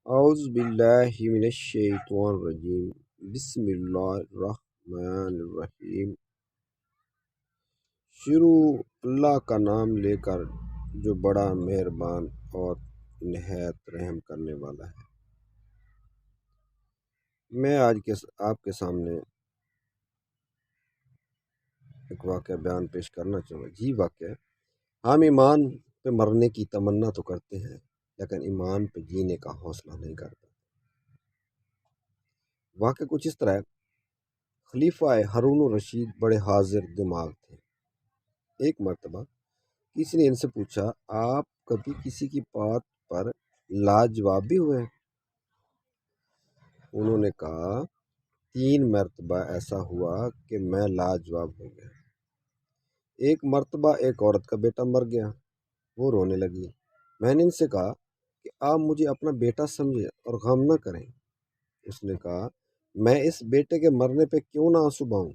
اعوذ باللہ من الشیطان الرجیم بسم اللہ الرحمن الرحیم۔ شروع اللہ کا نام لے کر جو بڑا مہربان اور نہایت رحم کرنے والا ہے۔ میں آج آپ کے سامنے ایک واقعہ بیان پیش کرنا چاہوں گا۔ جی واقعہ، ہم ایمان پہ مرنے کی تمنا تو کرتے ہیں لیکن ایمان پہ جینے کا حوصلہ نہیں کرتے۔ واقعہ کچھ اس طرح ہے۔ خلیفہ ہارون الرشید بڑے حاضر دماغ تھے۔ ایک مرتبہ کسی نے ان سے پوچھا، آپ کبھی کسی کی بات پر لاجواب بھی ہوئے؟ انہوں نے کہا، 3 مرتبہ ایسا ہوا کہ میں لاجواب ہو گیا۔ ایک مرتبہ ایک عورت کا بیٹا مر گیا، وہ رونے لگی۔ میں نے ان سے کہا کہ آپ مجھے اپنا بیٹا سمجھیں اور غم نہ کریں۔ اس نے کہا، میں اس بیٹے کے مرنے پہ کیوں نہ آنسو بہاؤں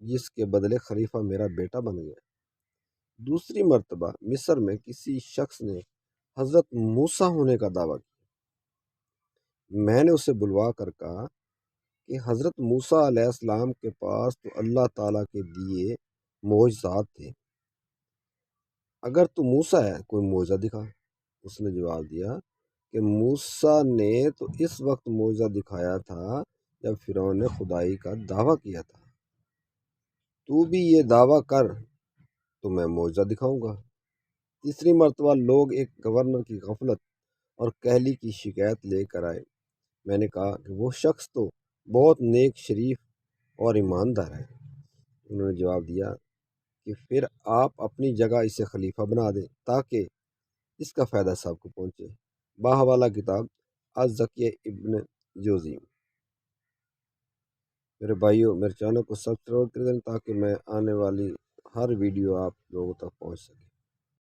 جس کے بدلے خلیفہ میرا بیٹا بن گیا۔ دوسری مرتبہ مصر میں کسی شخص نے حضرت موسیٰ ہونے کا دعویٰ کیا۔ میں نے اسے بلوا کر کہا کہ حضرت موسیٰ علیہ السلام کے پاس تو اللہ تعالیٰ کے دیے معجزات تھے، اگر تو موسیٰ ہے کوئی معجزہ دکھا۔ اس نے جواب دیا کہ موسیٰ نے تو اس وقت معجزہ دکھایا تھا جب فرعون نے خدائی کا دعویٰ کیا تھا، تو بھی یہ دعویٰ کر تو میں معجزہ دکھاؤں گا۔ تیسری مرتبہ لوگ ایک گورنر کی غفلت اور کہلی کی شکایت لے کر آئے۔ میں نے کہا کہ وہ شخص تو بہت نیک، شریف اور ایماندار ہے۔ انہوں نے جواب دیا کہ پھر آپ اپنی جگہ اسے خلیفہ بنا دیں تاکہ اس کا فائدہ سب کو پہنچے۔ باحوالہ کتاب الزکیہ ابن جوزی۔ میرے بھائیوں، میرے چینل کو سبسکرائب کر دیں تاکہ میں آنے والی ہر ویڈیو آپ لوگوں تک پہنچ سکے۔